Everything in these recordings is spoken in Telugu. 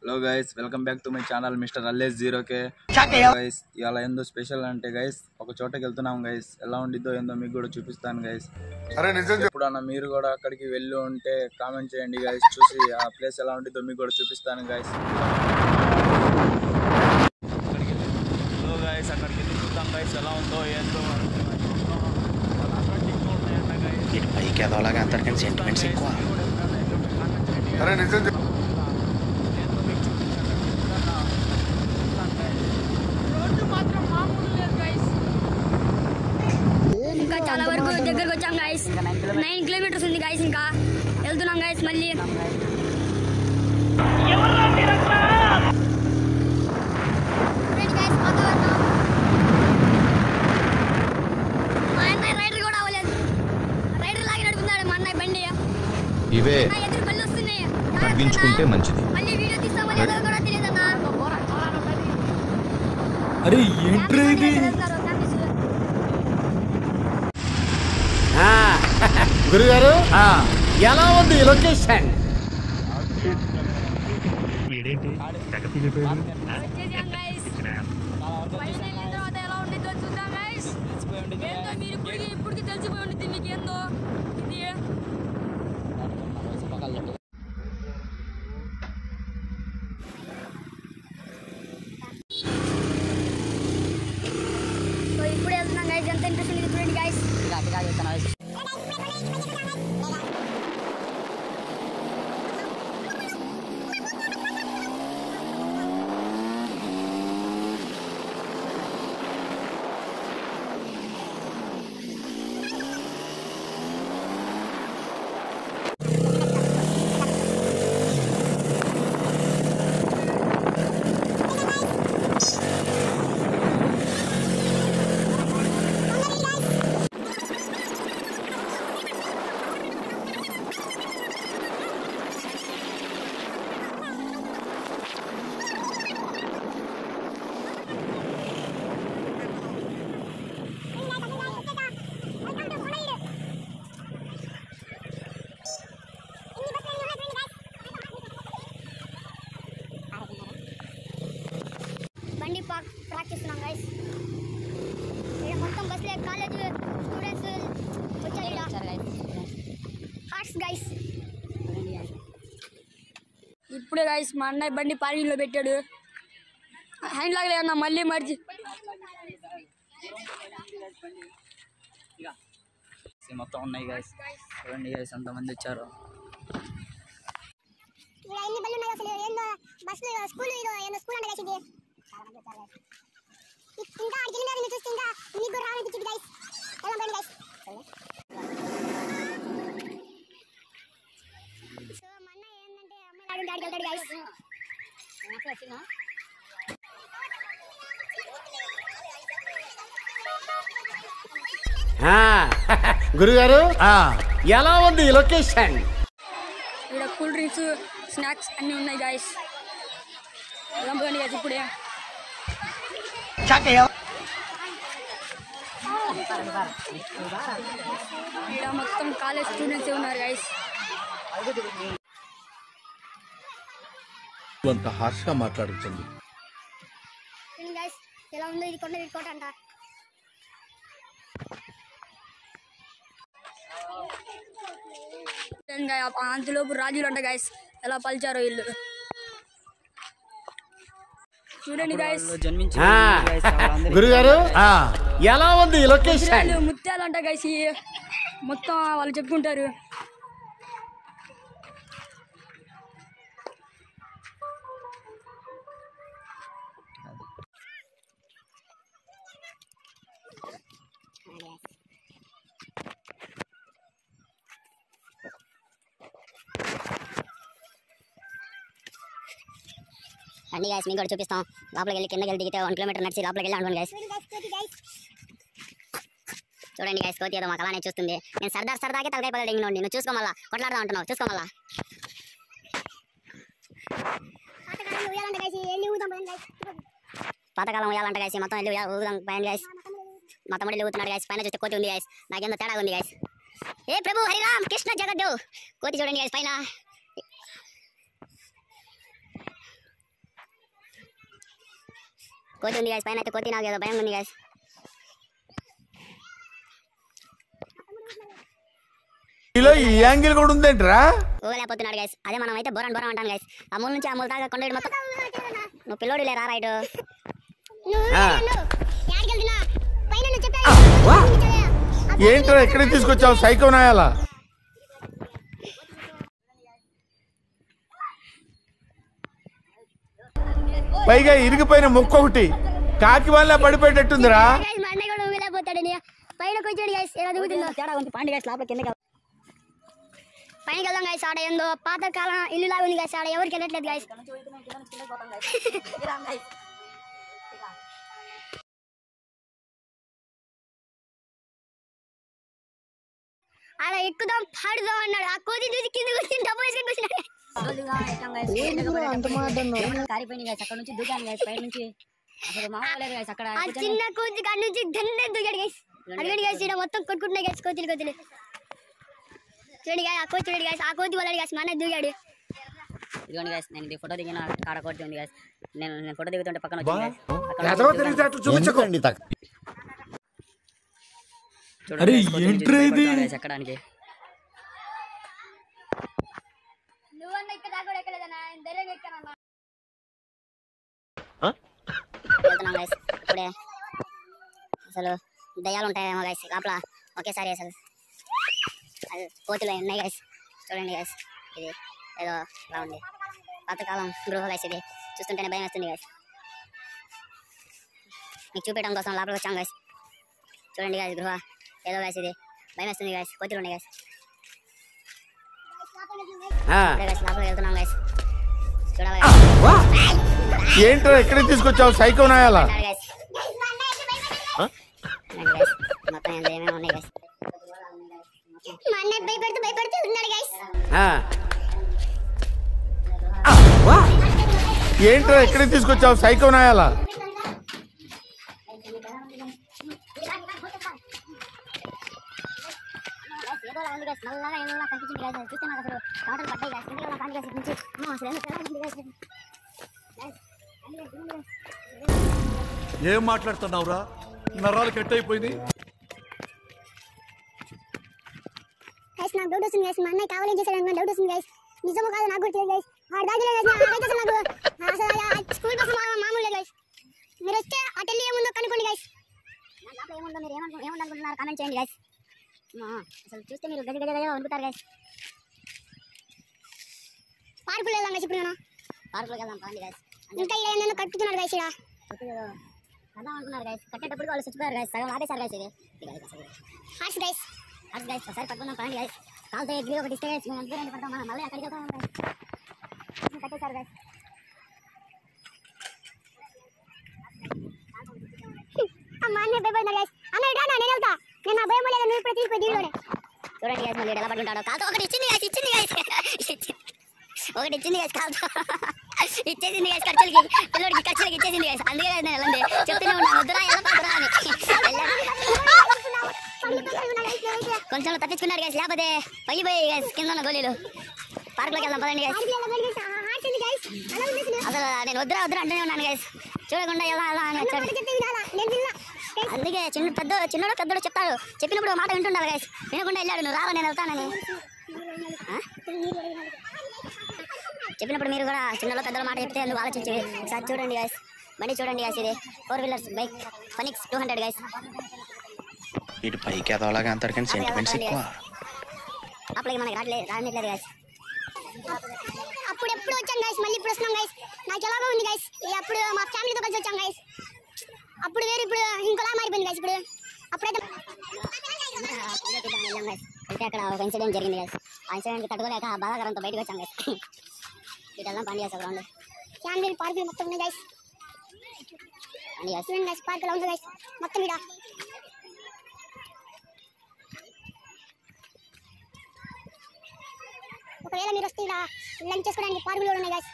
Hello guys, welcome back to my channel mister అల్లేస్ 0K. గైస్ ఇవాళ ఏందో స్పెషల్ అంటే గైస్ ఒక చోటకి వెళ్తున్నాం గైస్. ఎలా ఉండిద్దో ఏందో మీకు కూడా చూపిస్తాను గైస్. ఎప్పుడన్నా మీరు కూడా అక్కడికి వెళ్ళి ఉంటే కామెంట్ చేయండి గైస్. చూసి ఆ ప్లేస్ ఎలా ఉండిద్దో మీకు కూడా చూపిస్తాను గైస్. హలో గైస్, అక్కడికి వెళ్ళి చూద్దాం గైస్ ఎలా ఉందో ఏందో. పైకి ఎదవలాగా అంతటికని సెంటిమెంట్స్ ఎక్కువ. ఇంకా చాలా వరకు దగ్గరకు వచ్చాం గైస్. 9 కిలోమీటర్స్ ఉంది గైస్. ఇంకా వెళ్తున్నాం గైస్. మళ్ళీ రైడర్ కూడా అవ్వలేదు. రైడర్ లాగా నడుపుతున్నాడు మా అన్నయ్య బండి. ఇవే ఎదురు బళ్ళు వస్తున్నాయి. తగ్గించుకుంటే మంచిది. మళ్ళీ వీడియో తీస్తామో లేదో కూడా తెలియదన్నా. అరే ఏంట్రా ఇది? గురుగారు ఎలా ఉంది లొకేషన్? ఇప్పటికి తెలిసిపోయి ఉండిద్ది మీకేందో ఇది. సో ఇప్పుడు వెళ్తున్నాం గైస్. ఎంత ఇంట్రెస్ట్ ఉంది చూడండి గైస్. బండి ప్రాక్టీస్ చేస్తున్నాం గైస్. ఇక్కడ మొత్తం బస్సులే కాలేజ్ స్టూడెంట్స్ వచ్చారు. Hearts guys. ఇప్పుడే గైస్ మా అన్నయ్య బండి పార్కింగ్లో పెట్టాడు. హ్యాండ్ లాగలే అన్న మళ్ళీ మర్చి మొత్తం ఉన్నాయి గైస్. చూడండి గైస్ ఎంతమంది వచ్చారు. ఎన్ని బళ్ళు ఉన్నాయి అసలు? ఏందో బస్సు స్కూల్ ఏందో స్కూల్ అంటే గైస్. ఇది ఇంకా అడిగి వెళ్ళిన చూస్తే ఇంకా మీకు కూడా రావాలనిపించింది గైస్. ఎలా బండి గైస్. సో మా అన్న ఏంటంటే అమ్మాయి డాడీకి వెళ్తాడు గైస్. గురుగారు ఎలా ఉంది లొకేషన్? ఇక్కడ కూల్ డ్రింక్స్ స్నాక్స్ అన్నీ ఉన్నాయి గైస్. ఎలా పోయింది గైస్ ఇప్పుడే. ఇక్కడ మొత్తం కాలేజ్ స్టూడెంట్స్ ఉన్నారు గైస్. అంత హార్ష్గా మాట్లాడుతుంది. గైస్ ఎలా ఉందో ఇది కొండ కోట అంట. అంతలోపు రాజులు అంట గైస్. ఎలా పలిచారో వీళ్ళు చూడండి గైస్. గురుగారు ఎలా ఉంది లొకేషన్? ముత్యాలు అంట గైస్. మొత్తం వాళ్ళు చెప్పుకుంటారు. రండి గైస్ మీకు కూడా చూపిస్తాం. లోపలికి వెళ్ళి కిందకి వెళ్ళి దిగితే 1 కిలోమీటర్ నడిచి లోపలికి వెళ్ళి అనుకోండి గైస్. చూడండి గైస్, కోతి ఏదో మాకు అలానే చూస్తుంది. నేను సరదాకే తలకాయ పగలడు ఇంకోండి. నువ్వు చూసుకో మళ్ళా కొట్లాడుతూ ఉంటున్నావు. చూసుకో మళ్ళా. పాతకాలం ఉయ్యాలంట గైస్. మొత్తం వెళ్ళి ఊదాం పైన గైస్. మా తమ్ముడు వెళ్ళి ఊతున్నాడు గైస్. పైన చూస్తే కోతి ఉంది గైస్. నాకేందో తేడా ఉంది గైస్. ఏ ప్రభు హరిరామ్ కృష్ణ జగద్దు కోతి చూడండి గైస్ పైన. కోతి ఉంది గైస్ పైన అయితే కోతి నాకు ఏదో భయం ఉంది గైస్ ఇలా ఈ యాంగిల్ కూడా ఉందేంట్రా ఊగలేకపోతున్నాడు గైస్ అదే మనం అయితే బొరం అంటాను గైస్ ఆ మూల నుంచి ఆ మూల దాకా కొండ మొత్తం నువ్వు పిల్లోడి లేరా రైట్ ఏంట్రా ఎక్కడికి తీసుకొచ్చావు సైకో నాయాలా పైగా ఇరిగిపోయిన ముక్క ఒకటి కాకి వల్ల పడిపోయేటట్టుందిరా పైన కొంచెం గైస్ ఎలా దిగుతుందో తేడా ఉంది పాండి గైస్ లోపల కిందకి పైనకి వెళ్దాం గైస్ ఆడ ఏందో పాతకాలం ఇల్లు లాగా ఉంది గైస్ ఆడ ఎవరికి వెళ్ళట్లేదు గైస్ ఆడ ఎక్కుదాం పాడుదాం అన్నాడు ఆ కోతి చూసి కింద కూర్చొని డబ్బు వేసుకొని కూర్చున్నాడు ఆ చిన్న కోతి కాడ నుంచి దండే దిగాడు గైస్ అడిగాడు గైస్ ఇక్కడ మొత్తం కొట్టుకుంటున్నాయి గైస్ కోతులు చూడండి ఆ కోతి చూడండి గైస్ ఆ కోతి వల్ల గైస్ మన దిగాడు ఇదిగోండి గైస్ నేను ఇది ఫోటో దిగిన కాడ కోటి ఉంది గైస్ నేను ఫోటో దిగుతుంటే పక్కన అరే ఏంట్రా ఇది ఎక్కడానికి వెళ్తున్నాం గైస్ ఇప్పుడే అసలు దయ్యాలు ఉంటాయేమో గైస్ లోపల ఒకేసారి అసలు అది కోతులు ఉన్నాయి గైస్ చూడండి గైస్ ఇది ఏదో ఇలా ఉంది పాతకాలం గృహ గైస్ ఇది చూస్తుంటేనే భయం వేస్తుంది గైస్ మీకు చూపించడం కోసం లోపలికి వచ్చాం గైస్ చూడండి గైస్ గృహ ఏదో గైస్ ఇది భయం వేస్తుంది గైస్ కోతులు ఉన్నాయి గైస్ లోపలికి వెళ్తున్నాం గైస్ చూడాలి ఏంట్రా ఎక్కడికి తీసుకొచ్చావు సైకో నాయాలా మొత్తం ఏమేమి ఉన్నాయి గైస్ మా అన్న భయపడుతూ ఉన్నాడు గైస్ ఏంట్రా ఎక్కడికి తీసుకొచ్చావు సైకో నాయాలా ఏం మాట్లాడుతున్నావురా నరాలు కట్ అయిపోయింది గైస్ నాకు డౌట్ వస్తుంది గైస్ మా అన్నయ్య కావాలని చేశాడు అనుకున్నా డౌట్ వస్తుంది గైస్ నిజమో కాదు నాకు కూడా తెలియదు గైస్ ఆడ దాగిలే గైస్ నాకు అసలు స్కూల్ బస్ మామూలు లేదు గైస్ మీరు వస్తే ఆ టెల్లి ఏముందో కనుక్కోండి గైస్ నా లోపల ఏముందో మీరు ఏమనుకుంటున్నారు కామెంట్ చేయండి గైస్ అసలు చూస్తే మీరు గజ అనుకుంటారు గైస్ పార్కులో వెళ్దాం గైస్ ఇప్పుడు నేను పార్కులోకి వెళ్దాం పాండి గైస్ ఇంకా ఇలా ఏమైనా కట్టుతున్నారు గైస్ ఇలా కడదాం అనుకున్నారు గైస్ కట్టేటప్పుడు వాళ్ళు చచ్చిపోయారు గైస్ సగం ఆపేశారు గైస్ ఇది హార్స్ గైస్ ఒకసారి పట్టుకుందాం పాండి గైస్ కాలుతో ఎగ్రీ ఒకటి ఇస్తే గైస్ మేము ఎంత పడతాం మనం మళ్ళీ అక్కడికి వెళ్తాం గైస్ కట్టేశారు గైస్ అమ్మ అన్నీ భయపడినారు గైస్ అన్న ఇట్లా నేను వెళ్తా నేను నా భయం లేదు నువ్వు ఇప్పుడు తీసుకుపోయి దీనిలోనే చూడండి గైస్ మళ్ళీ ఎలా పట్టుకుంటాడో కాలుతో ఒకటి ఇచ్చింది గైస్ ఒకటి ఇచ్చింది గైస్ కాలుతో ఇచ్చేసింది గైస్ పిల్లడికి ఖర్చులకి ఇచ్చేసింది గైస్ అందుకే నేను వెళ్ళండి చెప్తూనే ఉన్నాను వద్దురా ఎలా పడుతురా అని కొంచెం తప్పించుకున్నారు గైస్ లేకపోతే పైపోయి గైస్ కింద ఉన్న గోళీలు పార్కులోకి వెళ్దాం పదండి గైస్ అసలు నేను వద్దురా అంటూనే ఉన్నాను గైస్ చూడకుండా ఎలా అని వచ్చాడు అందుకే చిన్నోడు పెద్దోడు చెప్తాడు చెప్పినప్పుడు మాట వింటుండాలి గైస్ వినకుండా వెళ్ళాడు నువ్వు రావా నేను వెళ్తానని చెప్పినప్పుడు మీరు కూడా చిన్నలో పెద్దల మాట చెప్తే ఎందుకు ఆలోచించి ఒకసారి చూడండి గైస్ బండి చూడండి గైస్ ఇది 4-wheelers బైక్ ఫనిక్స్ 200 గైస్ ఇటు పైకి ఎదవలాగా అంటారు కానీ సెంటిమెంట్స్ ఎక్కువ అప్పటికి మనకి రానిట్లేదు గైస్ అప్పుడు ఎప్పుడు వచ్చాం గైస్ మళ్ళీ ఇప్పుడు వస్తున్నాం గైస్ నాకు ఎలాగో ఉంది గైస్ అప్పుడు మా ఫ్యామిలీతో కలిసి వచ్చాం గైస్ అప్పుడు వేరు ఇప్పుడు ఇంకోలా మారిపోయింది గైస్ ఇప్పుడు అప్పుడైతే అయితే అక్కడ ఒక ఇన్సిడెంట్ జరిగింది గైస్ ఆ ఇన్సిడెంట్కి తట్టుకోలేక బాధాకరంతో బయటకు వచ్చాం గైస్ ఇటెల్లా పండి చేసా గ్రౌండ్ ఫ్యామిలీ పార్కులు మొత్తం ఉన్నాయి గైస్ చూడండి గైస్ పార్కులో ఉంది గైస్ మొత్తం ఇక్కడ ఒకవేళ మీరు వస్తే ఇక్కడ లంచ్ చేసుకోవడానికి పార్కులు కూడా ఉన్నాయి గైస్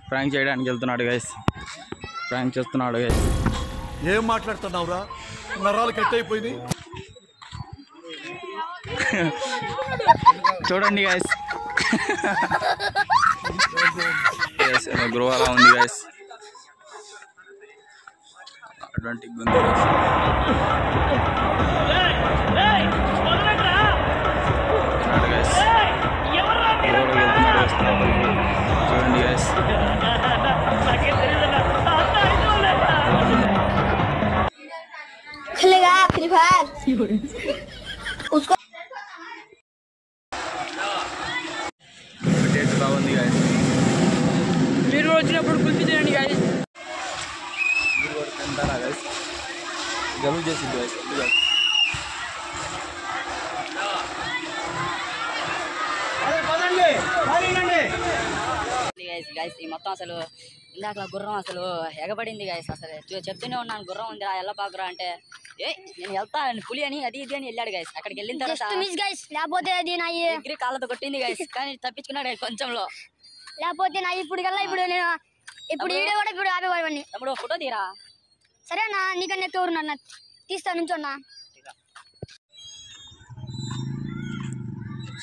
ప్రాంక్ చేయడానికి వెళ్తున్నాడు గైస్ ప్రాంక్ చేస్తున్నాడు గైస్ ఏం మాట్లాడుతున్నావురా నరాలు కట్ అయిపోయింది చూడండి గైస్ గ్రో అలా ఉంది గైస్ అటువంటి ఉంది చూడండి గైస్ खेलेगा फ्री फायर उसको టేస్ట్ బాగుంది గైస్ మీరు వచ్చినప్పుడు కుల్ఫీ తినండి గైస్ మీరు కూడా తింటారా గైస్ జలుబు చేసింది గైస్ గైస్ ఈ మొత్తం అసలు ఇందాక గుర్రం అసలు ఎగబడింది గైస్. అసలు చెప్తూనే ఉన్నాను గుర్రం ఉంది ఎల్లపాకురా అంటే నేను వెళ్తా పులి అని అది ఇది అని వెళ్ళాడు గైస్. అక్కడికి వెళ్ళిన తర్వాత లేకపోతే అది నా ఎగిరి కాళ్ళతో కొట్టింది గైస్, కానీ తప్పించుకున్నాడు guys కొంచెంలో. లేకపోతే నా ఇప్పుడు నేను ఇప్పుడు వీడియో కూడా ఇప్పుడు ఆపేవాడిని. తమ్ముడు ఫోటో తీరా. సరేనా నీకన్నా ఎక్కువ నాన్న తీస్తా నుంచోన్నా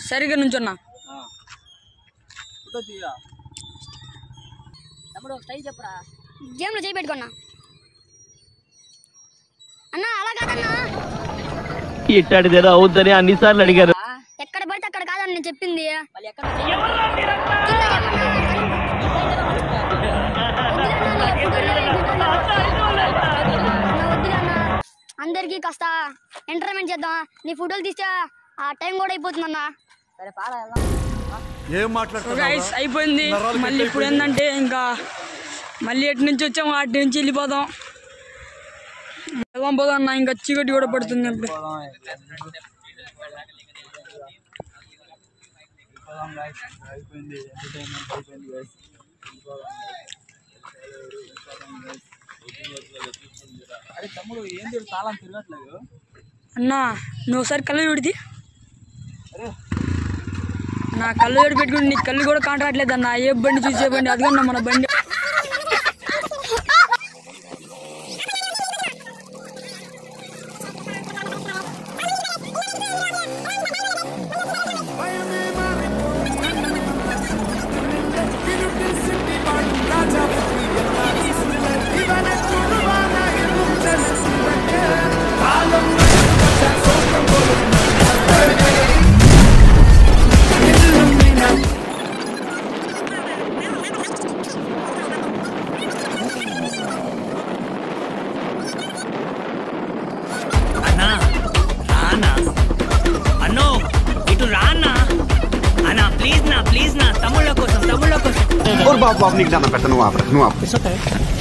సరిగ్గా నుంచోన్నా ఫోటో తీరా. తమ్ముడు స్టైల్ చెప్పురా. గేమ్లో చేయి పెట్టుకున్నా అన్నా అలా కాదన్నా ఇట్టాడిదేదో అవుద్దని అన్నిసార్లు అడిగారు. ఎక్కడ పడితే అక్కడ కాదని నేను చెప్పింది. మళ్ళీ ఎక్కడ అందరికి కాస్త ఎంటర్టైన్మెంట్ చేద్దాం. నీ ఫోటోలు తీస్తే ఆ టైం కూడా అయిపోతుందన్నా. సరే పారా ఏం మాట్లాడుతున్నా అయిపోయింది. మళ్ళీ ఇప్పుడు ఏంటంటే ఇంకా మళ్ళీ ఎటు నుంచి వచ్చాము అటు నుంచి వెళ్ళిపోదాం. పోదాం అన్న, ఇంకా చీకటి కూడా పడుతుంది ఇప్పుడు. అయిపోయింది ఎంటర్టైన్మెంట్ అయిపోయింది గైస్. అరే తమ్ముడు ఏంది తాళం తిరగట్లేదు అన్నా నువ్వు ఒకసారి కళ్ళు చూడిది. నా కళ్ళు చూడి పెట్టుకుని నీ కళ్ళు కూడా కాంట్రాట్లేదు అన్న. ఏ బండి చూసే బండి అదిగన్నా మన బండి. బాబు నీకు దండం పెడతా నువ్వు ఆపరా.